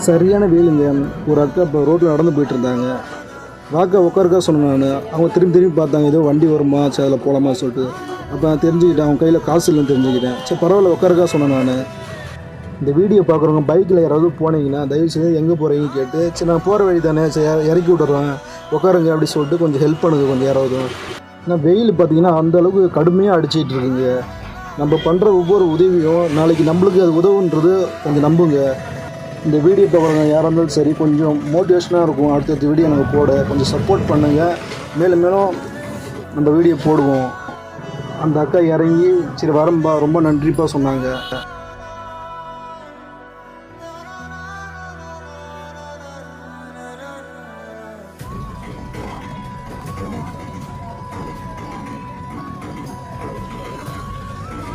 சரியான வெயிலுங்க. ஒரு அக்கா இப்போ ரோட்டில் நடந்து போயிட்டுருந்தாங்க. வாக்கா உட்காருக்கா சொன்னேன் நான். அவங்க திரும்பி திரும்பி பார்த்தாங்க. ஏதோ வண்டி வருமா, சரி அதில் போகலாமா சொல்லிட்டு. அப்போ நான் தெரிஞ்சுக்கிட்டேன், அவங்க கையில் காசு இல்லைன்னு தெரிஞ்சுக்கிட்டேன். சரி பரவாயில்ல உட்காருக்கா சொன்னேன் நான். இந்த வீடியோ பார்க்குறவங்க பைக்கில் யாராவது போனீங்கன்னா தயவுசெய்து எங்கே போகிறீங்கன்னு கேட்டு, சரி நான் போகிற வழி தானே, சரி இறக்கி விட்டுறேன் உட்காருங்க அப்படி சொல்லிட்டு கொஞ்சம் ஹெல்ப் பண்ணுங்க கொஞ்சம் யாராவது. ஏன்னா வெயில் பார்த்திங்கன்னா அந்தளவுக்கு கடுமையாக அடிச்சிட்டு இருக்குங்க. நம்ம பண்ணுற ஒவ்வொரு உதவியும் நாளைக்கு நம்மளுக்கு அது உதவுன்றது கொஞ்சம் நம்புங்க. இந்த வீடியோ பார்க்குறவங்க யாராக இருந்தாலும் சரி கொஞ்சம் மோட்டிவேஷனாக இருக்கும். அடுத்தடுத்த வீடியோ நாங்கள் போட கொஞ்சம் சப்போர்ட் பண்ணுங்கள். மேலும் மேலும் நம்ம வீடியோ போடுவோம். அந்த அக்கா இறங்கி சரி வரம்பா ரொம்ப நன்றிப்பா சொன்னாங்க.